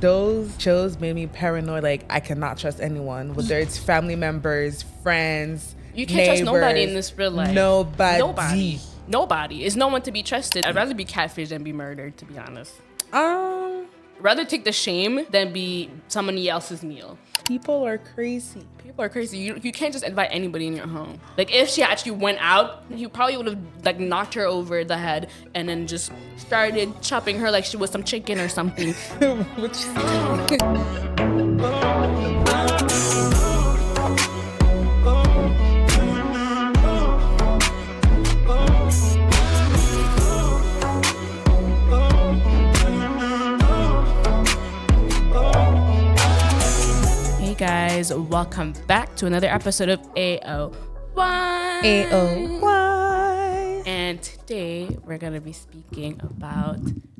Those shows made me paranoid. Like, I cannot trust anyone, whether it's family members, friends, You can't trust nobody in this real life. Nobody. Nobody. Is no one to be trusted. I'd rather be catfished than be murdered, to be honest. Um, Rather take the shame than be somebody else's meal. People are crazy. People are crazy. You can't just invite anybody in your home. Like, if she actually went out, you probably would have like knocked her over the head and then just started chopping her like she was some chicken or something. Which Guys, welcome back to another episode of AOY. AOY. And today we're going to be speaking about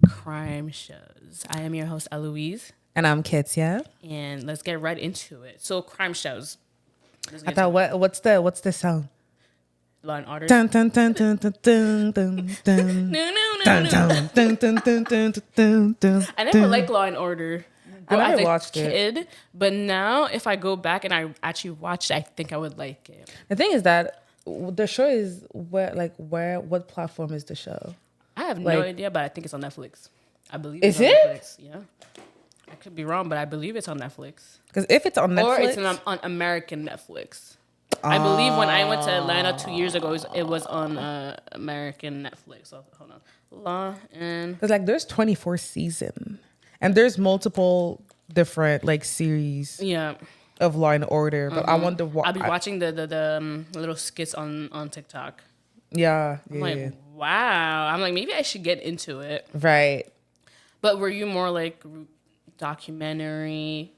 crime shows. I am your host, Eloise. And I'm Ketia. And let's get right into it. So, crime shows. I thought, what's the sound? Law and Order. Dun dun dun dun dun dun dun dun. No. Dun dun dun dun dun dun dun dun. I never liked Law and Order. I never as a watched kid, but now if I go back and I actually watched it, I think I would like it. The thing is that the show is what platform is the show? I have no idea, but I think it's on Netflix. I believe it's on it? Netflix. Yeah. I could be wrong, but I believe it's on Netflix. Because if it's on Netflix, or it's on American Netflix. I believe when I went to Atlanta 2 years ago, it was on American Netflix. So hold on, Law and because there's 24 seasons. And there's multiple different series of Law and Order, but I wonder what I'll be watching the little skits on TikTok. Yeah, I'm like, wow. I'm like, maybe I should get into it. Right. But were you more like documentary,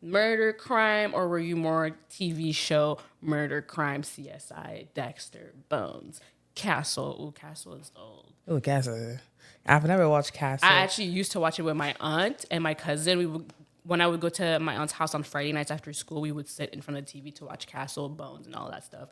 murder, crime, or were you more TV show, murder, crime, CSI, Dexter, Bones, Castle? Ooh, Castle is old. Ooh, Castle. I've never watched Castle. I actually used to watch it with my aunt and my cousin. When I would go to my aunt's house on Friday nights after school, we would sit in front of the TV to watch Castle, Bones, and all that stuff.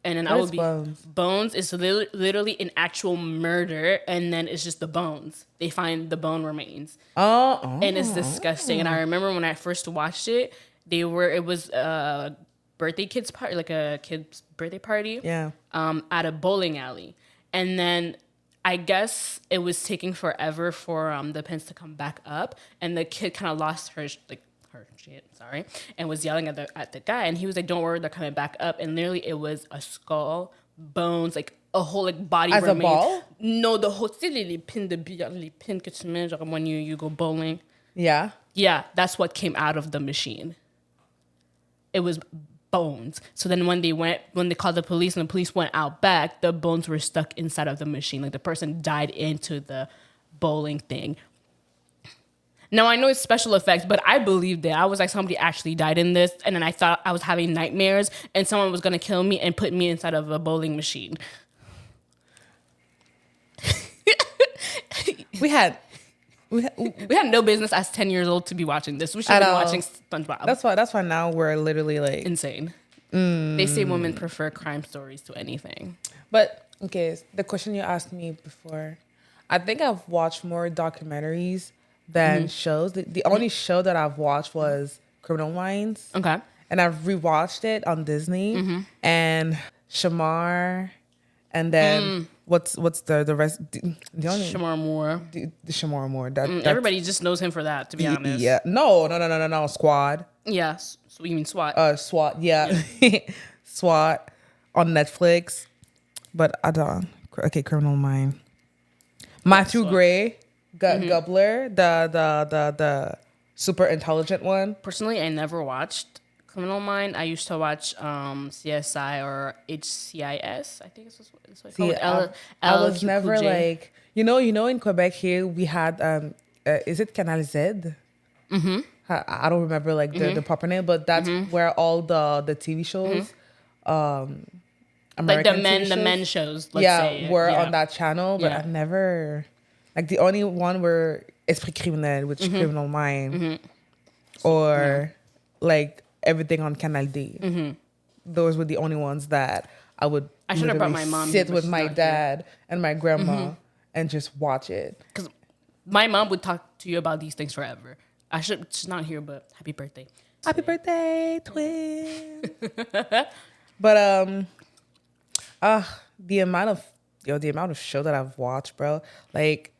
And then Bones is literally an actual murder, and then it's just the bones. They find the bone remains. And it's disgusting. And I remember when I first watched it, it was a birthday kids party, like a kid's birthday party. Yeah. At a bowling alley. And then I guess it was taking forever for the pins to come back up, and the kid kind of lost her shit, and was yelling at the guy, and he was like, "Don't worry, they're coming back up." And literally, it was a skull, bones, like a whole body as remains. A ball. No, the whole les pins que tu mets when you go bowling. Yeah. Yeah, that's what came out of the machine. It was bones. So then when they called the police and the police went out back, the bones were stuck inside of the machine. Like the person died into the bowling thing. Now I know it's special effects, but I believed it. I was like, somebody actually died in this, and then I thought I was having nightmares and someone was gonna kill me and put me inside of a bowling machine. We had no business as 10 years old to be watching this. We should have been watching SpongeBob. That's why now we're literally insane. They say women prefer crime stories to anything. But okay, the question you asked me before, I think I've watched more documentaries than shows. The only show that I've watched was Criminal Minds. Okay. And I've rewatched it on Disney and Shamar. And then what's the rest? The only Shamar Moore. The Shamar Moore. Everybody just knows him for that, to be honest. Yeah. No. Squad. Yeah. So you mean SWAT? SWAT. Yeah. SWAT on Netflix. But I don't. Okay, Criminal Mind. Matthew Gray, Gubler, the super intelligent one. Personally, I never watched Criminal Mind. I used to watch CSI or HCIS. I think it's what it's called. I was never in Quebec here we had is it Canal Z? Mm-hmm. I don't remember the proper name, but that's where all the TV shows, American the men shows. Were on that channel, but I've never the only one were Esprit Criminel, which is Criminal Mind, or everything on Canal D. Those were the only ones that I would. I should have brought my mom. Sit with my dad and my grandma and just watch it. Because my mom would talk to you about these things forever. She's not here, but happy birthday. Happy birthday, twin. But the amount of show that I've watched, bro. Like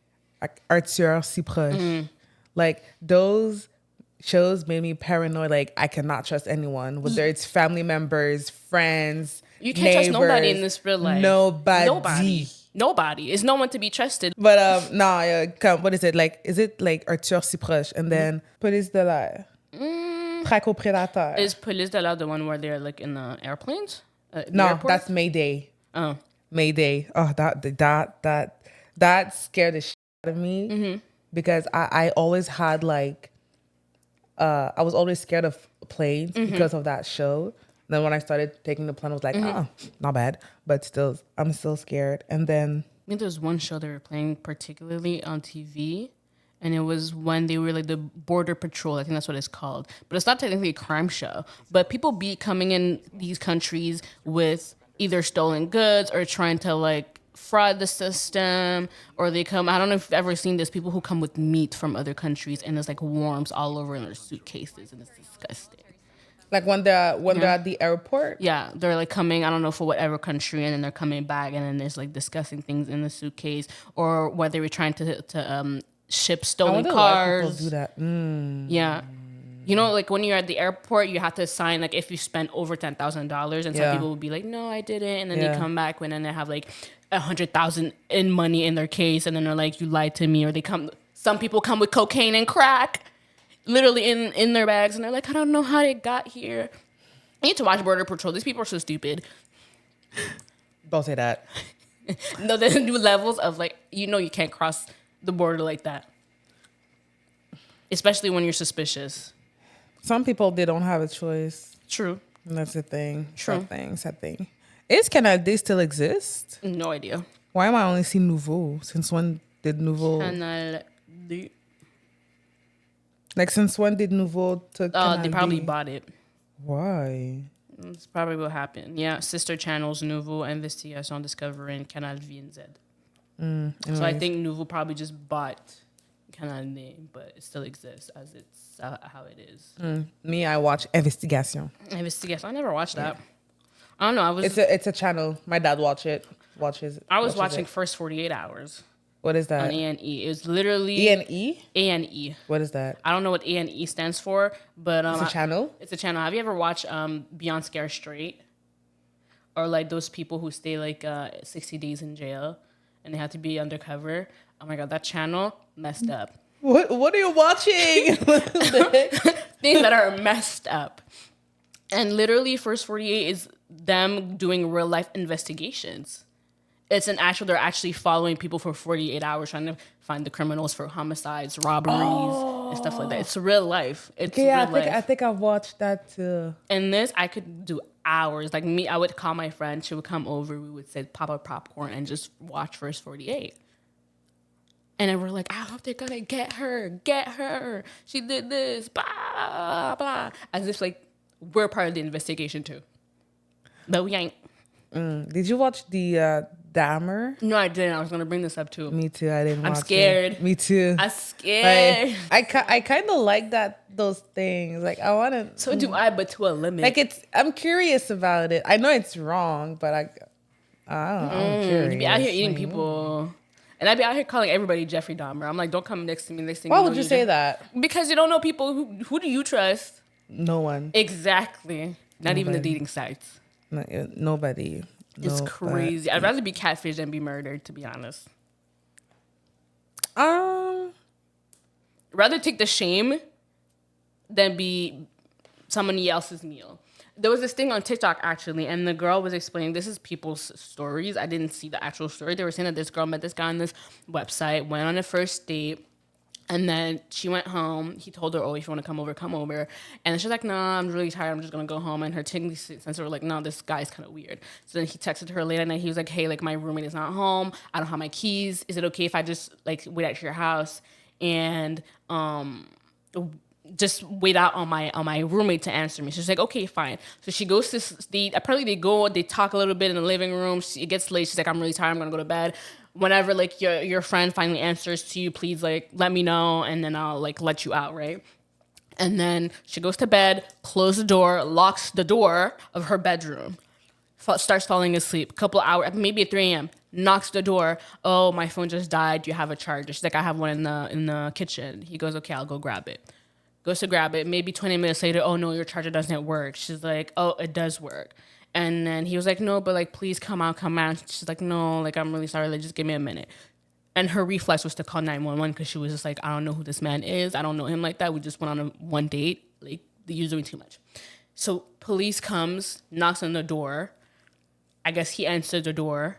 Arthur Si Proche. Like those shows made me paranoid. Like I cannot trust anyone, whether it's family members, friends. You can't trust nobody in this real life. Nobody. Is no one to be trusted. But what is it like? Is it like Arthur Si Proche and then Police de l'air? Traque au prédateur. Is Police de l'air the one where they're like in the airplanes? No, airports? that's Mayday. Oh, Mayday. Oh, that scared the shit out of me because I always had like I was always scared of planes because of that show. Then when I started taking the plane, I was like, oh, not bad, but still, I'm still scared. And then I think there's one show they were playing particularly on TV, and it was when they were like the Border Patrol. I think that's what it's called, but it's not technically a crime show. But people be coming in these countries with either stolen goods or trying to like fraud the system, or they come. I don't know if you've ever seen this. People who come with meat from other countries, and there's like worms all over in their suitcases, and it's disgusting. like when they're at the airport. Yeah, they're like coming, I don't know, for whatever country, and then they're coming back, and then there's like discussing things in the suitcase, or whether we're trying to ship stolen cars. Why people do that. Yeah. You know, like when you're at the airport, you have to sign like if you spent over $10,000, and some people will be like, "No, I didn't," and then they come back when then they have like 100,000 in money in their case, and then they're like, "You lied to me," or they come. Some people come with cocaine and crack, literally in their bags, and they're like, "I don't know how they got here." I need to watch Border Patrol. These people are so stupid. Don't say that. No, there's new levels of like, you can't cross the border like that, especially when you're suspicious. Some people, they don't have a choice. True. And that's the thing. True. Sad thing. Is Canal D still exist? No idea. Why am I only seeing Nouveau? Since when did Nouveau? Canal D. Like since when did Nouveau to Canal They probably D? bought it. Why? That's probably what happened. Yeah, sister channels Nouveau, Investigation, Discovery, and Canal VNZ. So I think Nouveau probably just bought Canal D, but it still exists as it's how it is. Me, I watch Investigation. Investigation. I never watched that. I don't know. It's a channel. My dad watches. I was watching it. First 48 Hours. What is that? On A&E. It was literally A&E? A&E. What is that? I don't know what A&E stands for, but It's a channel? It's a channel. Have you ever watched Beyond Scare Straight? Or like those people who stay like 60 days in jail and they have to be undercover? Oh my god, that channel messed up. What are you watching? Things that are messed up. And literally First 48 is them doing real life investigations. They're actually following people for 48 hours trying to find the criminals for homicides, robberies, and stuff like that. It's real life. I think I've watched that too. And this, I could do hours. Like me, I would call my friend. She would come over. We would say, pop up popcorn and just watch First 48. And then we're like, I hope they're gonna get her. She did this, blah, blah. As if like we're part of the investigation too. But we ain't. Did you watch the Dahmer? No, I didn't. I was gonna bring this up too. Me too. I didn't. I'm scared. Me too. I'm scared. I kind of like those things. Like I want to. So do I, but to a limit. Like I'm curious about it. I know it's wrong, but I don't know. I'm curious. You be out here eating people. And I'd be out here calling everybody Jeffrey Dahmer. I'm like, don't come next to me. Next thing Why would you say that? Because you don't know people. Who do you trust? No one. Exactly. Not even the dating sites. Nobody. It's crazy. I'd rather be catfished than be murdered, to be honest. Rather take the shame than be somebody else's meal. There was this thing on TikTok, actually, and the girl was explaining, this is people's stories. I didn't see the actual story. They were saying that this girl met this guy on this website, went on a first date, and then she went home. He told her, oh, if you want to come over, come over. And then she's like, no, I'm really tired. I'm just going to go home. And her tingly sense were like, no, this guy's kind of weird. So then he texted her later, and then he was like, hey, like, my roommate is not home. I don't have my keys. Is it okay if I just, like, wait at your house and just wait out on my roommate to answer me? She's like, okay, fine. So she goes to apparently they talk a little bit in the living room. It gets late. She's like, I'm really tired. I'm going to go to bed. Whenever like your friend finally answers to you, please like let me know, and then I'll like let you out, right? And then she goes to bed, closes the door, locks the door of her bedroom, starts falling asleep. Couple hours, maybe at 3 a.m., knocks the door. Oh, my phone just died. Do you have a charger? She's like, I have one in the kitchen. He goes, okay, I'll go grab it. Goes to grab it. Maybe 20 minutes later, oh no, your charger doesn't work. She's like, oh, it does work. And then he was like, no, but like, please come out. She's like, no, like, I'm really sorry. Like, just give me a minute. And her reflex was to call 911 because she was just like, I don't know who this man is. I don't know him like that. We just went on one date. Like, you're doing too much. So police comes, knocks on the door. I guess he answered the door.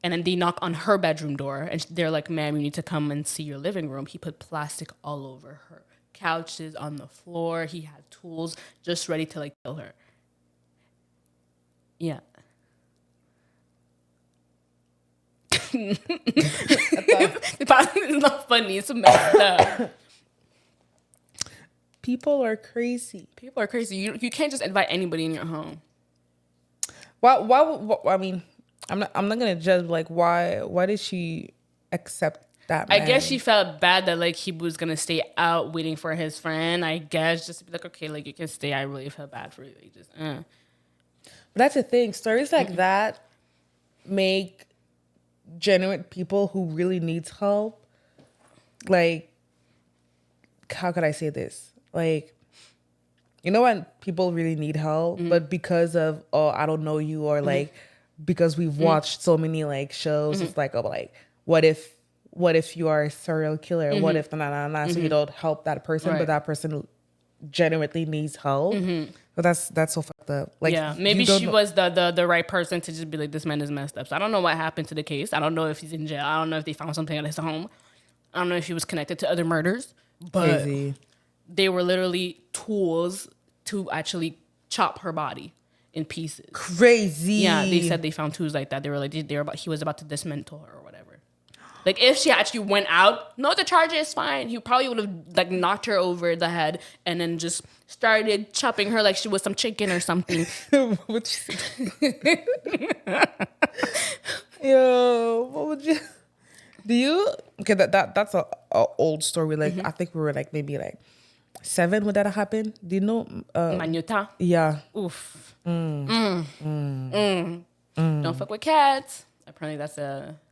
And then they knock on her bedroom door. And they're like, ma'am, you need to come and see your living room. He put plastic all over her. Couches on the floor. He had tools just ready to like kill her. Yeah. It's not funny. It's messed up. People are crazy. People are crazy. You can't just invite anybody in your home. Why I mean, I'm not gonna judge. Like, why did she accept that man? I guess she felt bad that like he was gonna stay out waiting for his friend. I guess just to be like, okay, like you can stay. I really feel bad for you. Like, just. But that's the thing. Stories like that make genuine people who really needs help. Like, how could I say this? Like, you know when people really need help, but because of, oh, I don't know you, or like because we've watched so many like shows, it's like, oh, like what if you are a serial killer? What if so you don't help that person, Right. but that person genuinely needs help. So that's so fucked up. Like, yeah, maybe she was the right person to just be like, this man is messed up. So I don't know what happened to the case. I don't know if he's in jail. I don't know if they found something at his home. I don't know if he was connected to other murders. But crazy. They were literally tools to actually chop her body in pieces. Crazy. Yeah, they said they found tools like that. They were like, he was about to dismantle her or whatever. Like, if she actually went out, no, the charge is fine. He probably would have like knocked her over the head and then just started chopping her like she was some chicken or something. Yo, what would you? Do you? Okay, that's a old story. Like, I think we were like maybe like 7 when that happened. Do you know? Magnotta. Yeah. Oof. Don't fuck with cats. Apparently,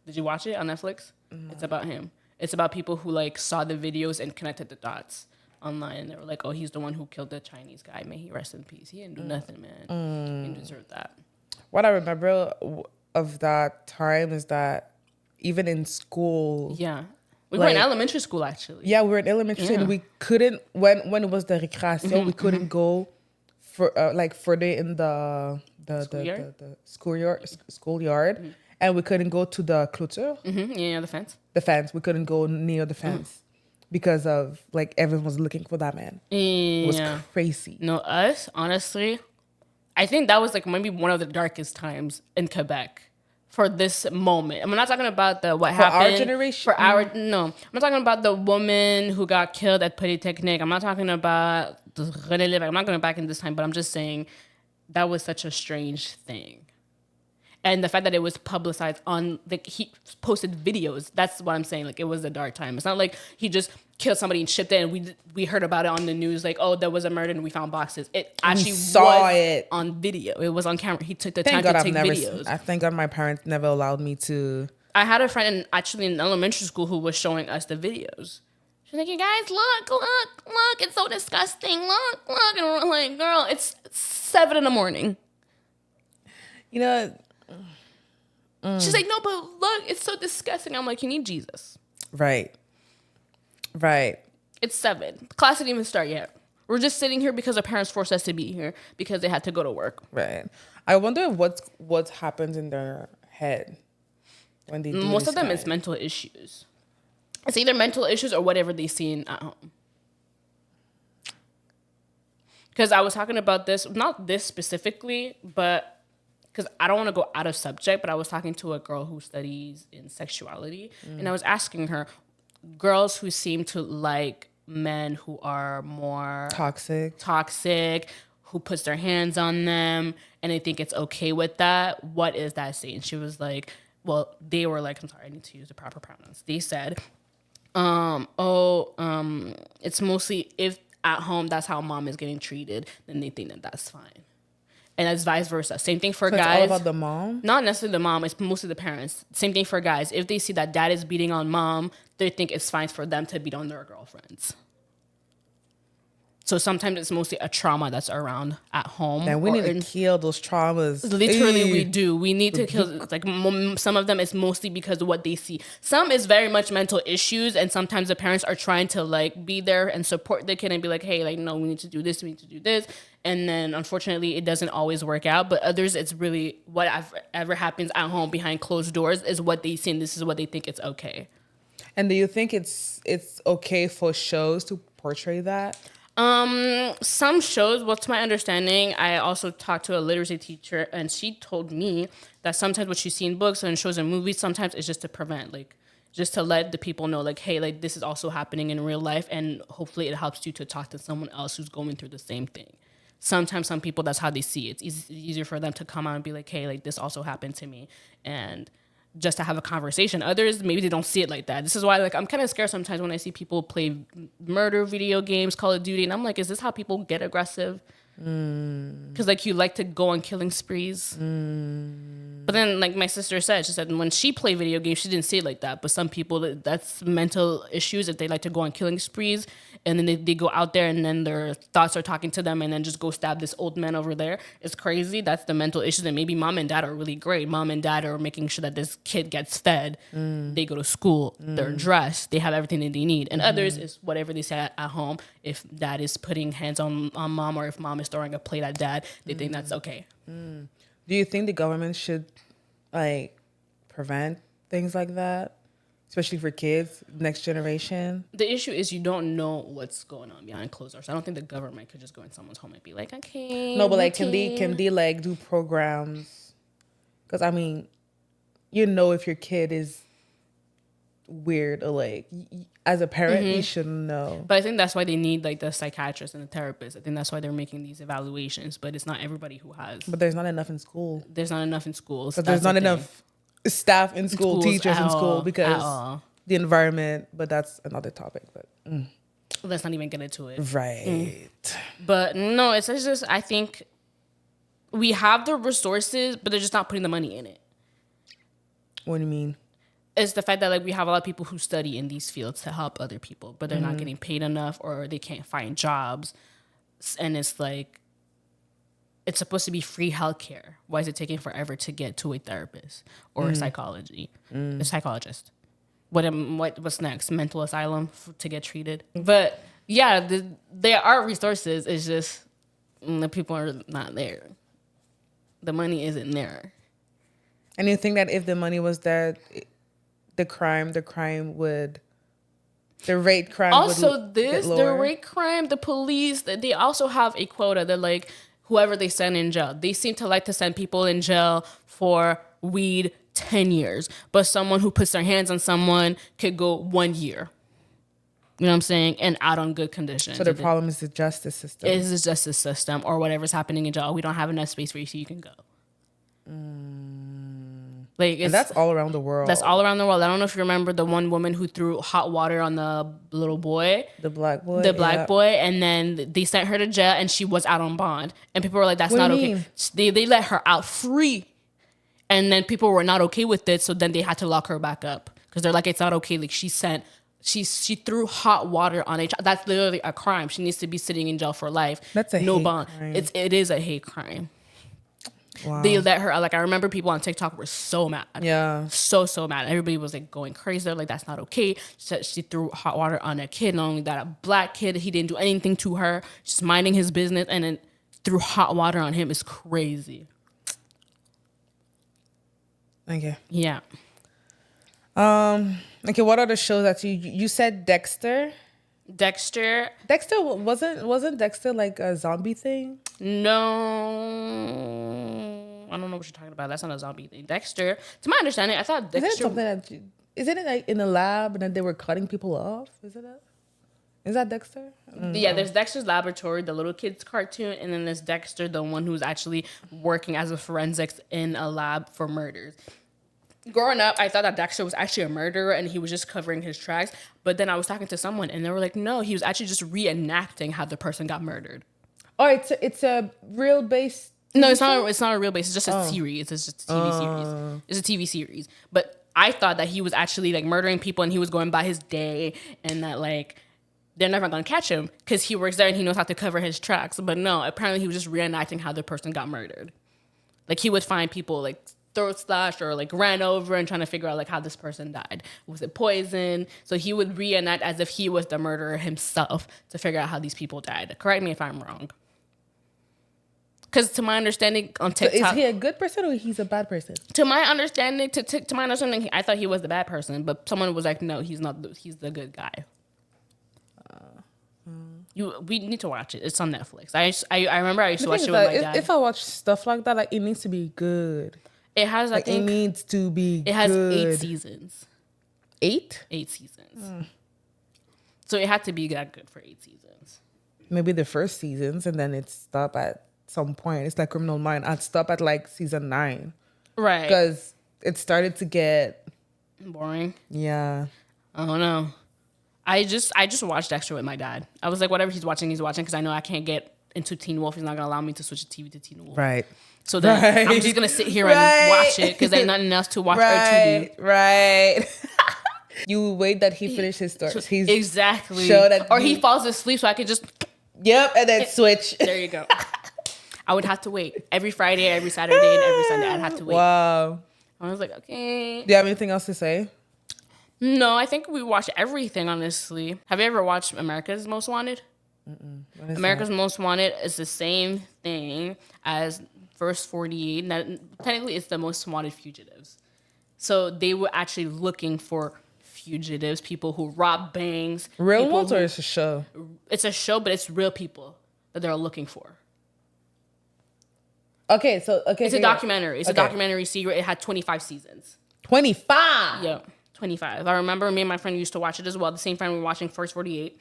Did you watch it on Netflix? It's about him. It's about people who like saw the videos and connected the dots online. And they were like, oh, he's the one who killed the Chinese guy. May he rest in peace. He didn't do nothing, man. He didn't deserve that. What I remember of that time is that even in school. Yeah. We were in elementary school, actually. Yeah, we were in elementary school, and we couldn't, when it was the recreation, we couldn't go for like further in the schoolyard, and we couldn't go to the clôture. Yeah, the fence. The fence. We couldn't go near the fence because of like everyone was looking for that man. It was crazy. No, us, honestly, I think that was like maybe one of the darkest times in Quebec. For this moment, I'm not talking about what happened. For our generation? No. I'm not talking about the woman who got killed at Polytechnique. I'm not talking about René Lévesque. I'm not going back in this time, but I'm just saying that was such a strange thing. And the fact that it was publicized on, like, he posted videos. That's what I'm saying. Like, it was a dark time. It's not like he just killed somebody and shipped it and we heard about it on the news. Like, oh, there was a murder and we found boxes. It actually was on video. It was on camera. He took the time to take videos. I thank God my parents never allowed me to. I had a friend actually in elementary school who was showing us the videos. She's like, you guys, look. It's so disgusting. Look. And we're like, girl, it's 7 a.m. You know. She's like, no, but look, it's so disgusting. I'm like, you need Jesus. Right. It's 7. Class didn't even start yet. We're just sitting here because our parents forced us to be here because they had to go to work. Right. I wonder what happens in their head when they do Most this of them kind. is mental issues. It's either mental issues or whatever they seen at home. Because I was talking about this, not this specifically, but because I don't want to go out of subject, but I was talking to a girl who studies in sexuality, and I was asking her, girls who seem to like men who are more toxic, who puts their hands on them, and they think it's okay with that, what is that saying? She was like, well, they were like, I'm sorry, I need to use the proper pronouns. They said, it's mostly if at home that's how mom is getting treated, then they think that that's fine. And it's vice versa. Same thing for guys. It's all about the mom? Not necessarily the mom. It's mostly the parents. Same thing for guys. If they see that dad is beating on mom, they think it's fine for them to beat on their girlfriends. So sometimes it's mostly a trauma that's around at home. And we need to kill those traumas. Literally, we do. We need to kill. Like some of them is mostly because of what they see. Some is very much mental issues, and sometimes the parents are trying to like be there and support the kid and be like, hey, like no, we need to do this, we need to do this. And then unfortunately, it doesn't always work out. But others, it's really whatever happens at home behind closed doors is what they see, and this is what they think it's okay. And do you think it's okay for shows to portray that? Some shows, well, to my understanding, I also talked to a literacy teacher, and she told me that sometimes what you see in books and shows and movies, sometimes it's just to prevent, like, just to let the people know, like, hey, like, this is also happening in real life, and hopefully it helps you to talk to someone else who's going through the same thing. Sometimes some people, that's how they see it. It's easier for them to come out and be like, hey, like, this also happened to me, and just to have a conversation. Others, maybe they don't see it like that. This is why, like, I'm kind of scared sometimes when I see people play murder video games, Call of Duty, and I'm like, is this how people get aggressive? Because, like, you like to go on killing sprees. But then, like my sister said, she said when she played video games, she didn't see it like that. But some people, that's mental issues that they like to go on killing sprees. And then they go out there and then their thoughts are talking to them and then just go stab this old man over there. It's crazy. That's the mental issues. And maybe mom and dad are really great. Mom and dad are making sure that this kid gets fed. They go to school. They're dressed. They have everything that they need. And others is whatever they say at home. If dad is putting hands on mom or if mom is throwing a plate at dad, they think that's okay. Do you think the government should, like, prevent things like that? Especially for kids, next generation? The issue is you don't know what's going on behind closed doors. I don't think the government could just go in someone's home and be like, okay. No, but, like, can they, like, do programs? Because, I mean, you know if your kid is weird or, like, as a parent, you should know. But I think that's why they need, like, the psychiatrist and the therapist. I think that's why they're making these evaluations. But it's not everybody who has. But there's not enough in school. There's not enough in schools. But there's not enough staff in school, teachers in school, because the environment. But that's another topic. But let's not even get into it. Right. But no, it's just, I think we have the resources, but they're just not putting the money in it. What do you mean? It's the fact that, like, we have a lot of people who study in these fields to help other people, but they're not getting paid enough or they can't find jobs. And it's like, it's supposed to be free healthcare. Why is it taking forever to get to a therapist or a psychologist? What's next? Mental asylum to get treated? But yeah, there are resources. It's just the people are not there. The money isn't there. And you think that if the money was there, the rate crime also would the rate crime, the police, they also have a quota that, like, whoever they send in jail, they seem to like to send people in jail for weed 10 years, but someone who puts their hands on someone could go 1 year. You know what I'm saying? And out on good conditions. So the problem is the justice system. It is the justice system or whatever's happening in jail. We don't have enough space for you so you can go. Like, and that's all around the world. That's all around the world. I don't know if you remember the one woman who threw hot water on the little boy. The black boy. Boy. And then they sent her to jail and she was out on bond. And people were like, that's not okay. They let her out free. And then people were not okay with it. So then they had to lock her back up. Because they're like, it's not okay. Like, she threw hot water on a child. That's literally a crime. She needs to be sitting in jail for life. That's a no hate bond. crime. It is a hate crime. Wow. They let her, like, I remember people on TikTok were so mad. Yeah. So mad. Everybody was, like, going crazy. They're like, that's not okay. She threw hot water on a kid. Not only that, a black kid, he didn't do anything to her. Just minding his business and then threw hot water on him. Is crazy. Okay. Yeah. Okay, what are the shows that you said Dexter? Dexter wasn't Dexter like a zombie thing? No, I don't know what you're talking about. That's not a zombie thing. Dexter, to my understanding, I thought Dexter. Isn't it like in a lab and then they were cutting people off? Is that Dexter? Yeah, there's Dexter's Laboratory, the little kids cartoon, and then there's Dexter, the one who's actually working as a forensics in a lab for murders. growing up, I thought that Dexter was actually a murderer and he was just covering his tracks. But then I was talking to someone and they were like, no, he was actually just reenacting how the person got murdered. Oh, it's a real base. No, it's not. It's not a real base. It's just a series. It's just a TV series. It's a TV series. But I thought that he was actually like murdering people and he was going by his day and that like they're never gonna catch him because he works there and he knows how to cover his tracks. But no, apparently he was just reenacting how the person got murdered. Like he would find people like throat slashed or like ran over and trying to figure out like how this person died. Was it poison? So he would reenact as if he was the murderer himself to figure out how these people died. Correct me if I'm wrong. Because to my understanding on TikTok, so is he a good person or he's a bad person? To my understanding, I thought he was the bad person, but someone was like, "No, he's not. He's the good guy." We need to watch it. It's on Netflix. I remember I used to watch it with my dad. If I watch stuff like that, like it needs to be good. It has like it needs to be. It has 8 seasons. 8? 8 seasons. So it had to be that good for 8 seasons. Maybe the first seasons, and then it stopped at some point. It's like Criminal Minds. I'd stop at like season 9, right? Because it started to get boring. Yeah, I don't know. I just watched Dexter with my dad. I was like, whatever he's watching, because I know I can't get into Teen Wolf. He's not gonna allow me to switch the TV to Teen Wolf. Right. So then I'm just gonna sit here and watch it because there's nothing else to watch or to do. Right. You wait that he finishes his story. He's exactly. Or he falls asleep so I can just. Yep, and then switch. There you go. I would have to wait every Friday, every Saturday, and every Sunday. I'd have to wait. Wow. I was like, okay. Do you have anything else to say? No, I think we watch everything, honestly. Have you ever watched America's Most Wanted? America's Most Wanted is the same thing as First 48. Now, technically, it's the Most Wanted Fugitives. So they were actually looking for fugitives, people who rob banks. Real ones, or it's a show? It's a show, but it's real people that they're looking for. Okay. It's a documentary. It's a documentary series. It had 25 seasons. 25? Yeah, 25. I remember me and my friend used to watch it as well. The same friend we were watching First 48.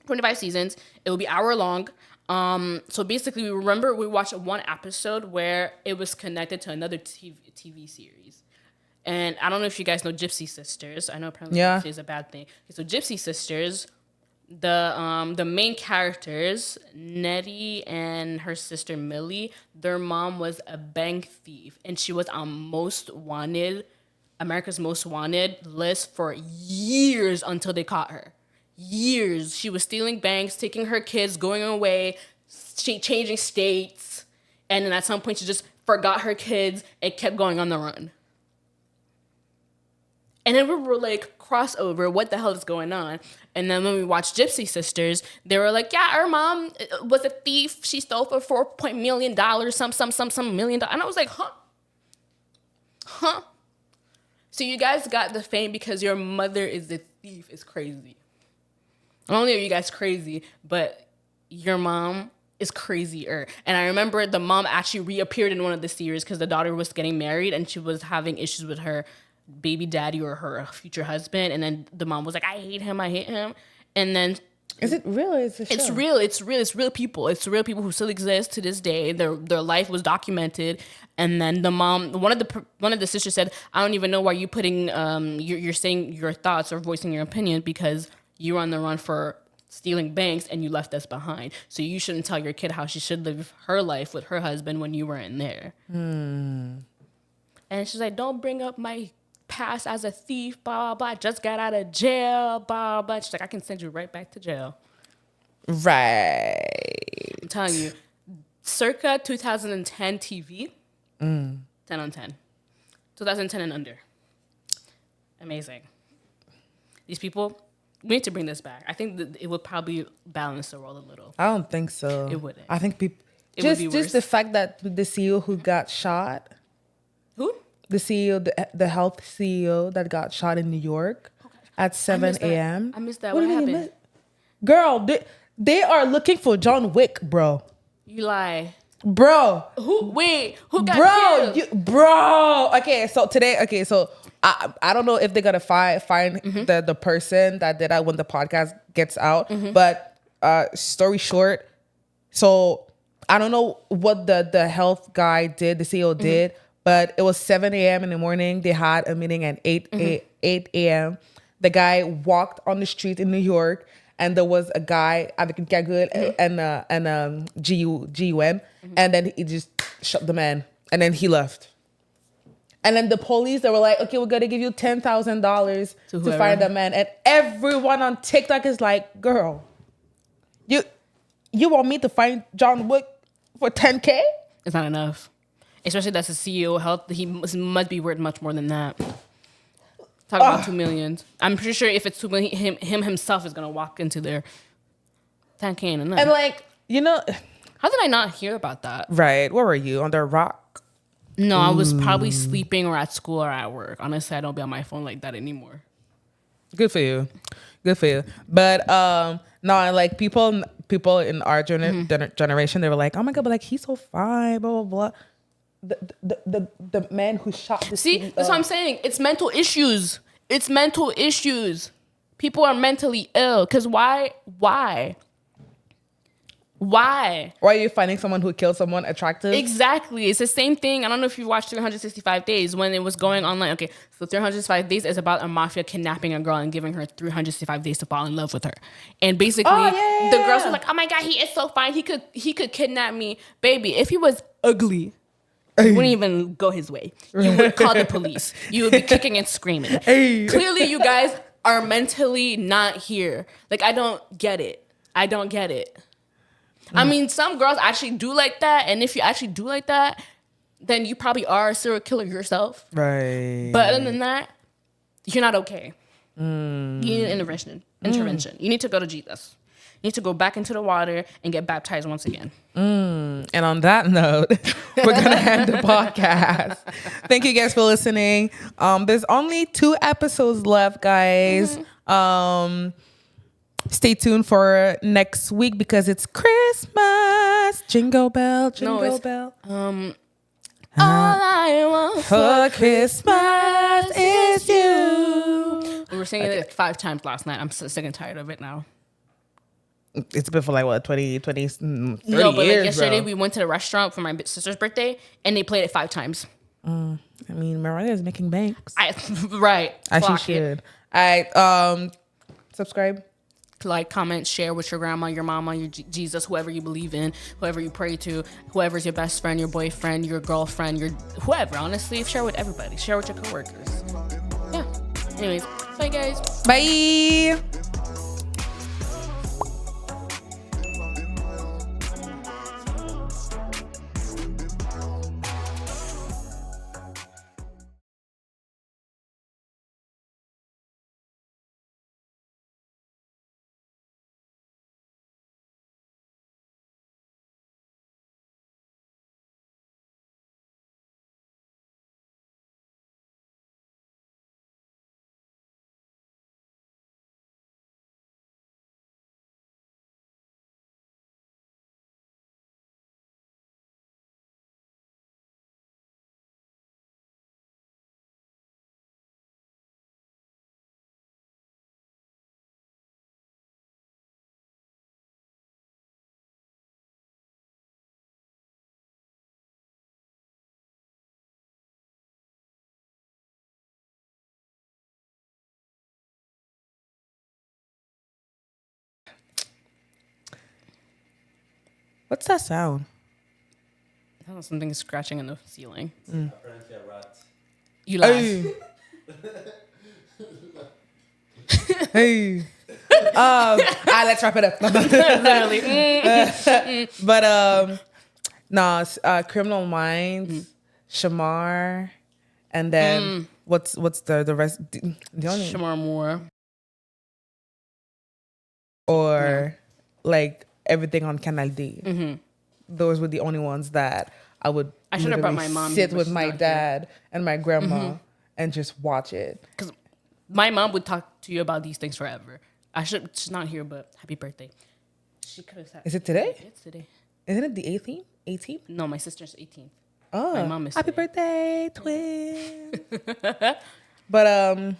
25 seasons. It will be hour long. So basically, we watched one episode where it was connected to another TV series. And I don't know if you guys know Gypsy Sisters. I know apparently Gypsy is a bad thing. Okay, so Gypsy Sisters, the main characters, Nettie and her sister Millie, their mom was a bank thief, and she was on America's Most Wanted list for years until they caught her. Years. She was stealing banks, taking her kids, going away, changing states, and then at some point she just forgot her kids and kept going on the run. And then we were like, crossover, what the hell is going on? And then when we watched Gypsy Sisters, they were like, yeah, our mom was a thief. She stole for $4 million, some million. And I was like, huh? So you guys got the fame because your mother is a thief. It's crazy. Not only are you guys crazy, but your mom is crazier. And I remember the mom actually reappeared in one of the series because the daughter was getting married and she was having issues with her baby daddy or her future husband, and then the mom was like, I hate him, and then is it real? It's real. It's real people. It's real people who still exist to this day. Their life was documented, and then the mom, one of the sisters said, I don't even know why you putting you're saying your thoughts or voicing your opinion because you're on the run for stealing banks and you left us behind. So you shouldn't tell your kid how she should live her life with her husband when you weren't there. And she's like, don't bring up my past as a thief, blah, blah, blah. Just got out of jail, blah, blah. She's like, I can send you right back to jail. Right. I'm telling you, circa 2010 TV, 10 on 10. 2010 and under. Amazing. These people, we need to bring this back. I think that it would probably balance the world a little. I don't think so. It wouldn't. I think people, just the fact that the CEO who got shot. Who? The CEO, the health CEO that got shot in New York at 7 a.m. I missed that. What happened? Girl, they are looking for John Wick, bro. You lie. Bro. Who got killed? Bro. Okay, so I don't know if they're going to find the person that did that when the podcast gets out. But story short, so I don't know what the health guy did, the CEO did, but it was 7 a.m. in the morning. They had a meeting at 8 a.m. The guy walked on the street in New York, and there was a guy avec une cagoule and GUM, and then he just shot the man, and then he left. And then the police, they were like, okay, we're going to give you $10,000 to find the man. And everyone on TikTok is like, girl, you want me to find John Wick for $10K? It's not enough. Especially that's the CEO of Health. He must be worth much more than that. Talk about $2 million. I'm pretty sure if it's $2 million, him himself is going to walk into there. $10K ain't enough. And like, how did I not hear about that? Right. Where were you? On the rock? No, I was probably sleeping or at school or at work. Honestly, I don't be on my phone like that anymore. Good for you. But no, like people in our generation, they were like, oh my God, but like he's so fine, blah, blah, blah. The man who shot the See, that's what I'm saying. It's mental issues. People are mentally ill. Because why? Why are you finding someone who killed someone attractive? Exactly. It's the same thing. I don't know if you watched 365 Days when it was going online. Okay, so 365 Days is about a mafia kidnapping a girl and giving her 365 days to fall in love with her. And basically, the girls were like, oh my God, he is so fine. He could kidnap me. Baby, if he was ugly, you wouldn't even go his way. You would call the police. You would be kicking and screaming. Clearly, you guys are mentally not here. Like, I don't get it. I mean, some girls actually do like that. And if you actually do like that, then you probably are a serial killer yourself. Right. But other than that, you're not okay. You need intervention. You need to go to Jesus. You need to go back into the water and get baptized once again. And on that note, we're going to end the podcast. Thank you guys for listening. There's only 2 episodes left, guys. Stay tuned for next week because it's Christmas. Jingle bell, jingle bell. All I want for Christmas is you. We were singing it 5 times last night. I'm so sick and tired of it now. It's been for like what, 30 30 years, no, but like yesterday we went to the restaurant for my sister's birthday and they played it 5 times. I mean, Mariah is making banks. Right. As she should. Subscribe. Like, comment, share with your grandma, your mama, your Jesus, whoever you believe in, whoever you pray to, whoever's your best friend, your boyfriend, your girlfriend, your whoever. Honestly, share with everybody. Share with your coworkers. Yeah. Anyways, bye guys. Bye. What's that sound? I don't know, something is scratching in the ceiling. Apparently a rat. You laugh. Hey. Let's wrap it up. Literally. But Criminal Minds, Shamar, and then what's the rest? The only Shamar Moore. Or like everything on Canal D. Those were the only ones that I would. I should have brought my mom. Sit with my dad and my grandma and just watch it. Because my mom would talk to you about these things forever. She's not here, but happy birthday. She could have said. Is it today? It's today. Isn't it the 18th? 18th? No, my sister's 18th. Oh, my mom is happy today. birthday, twin. But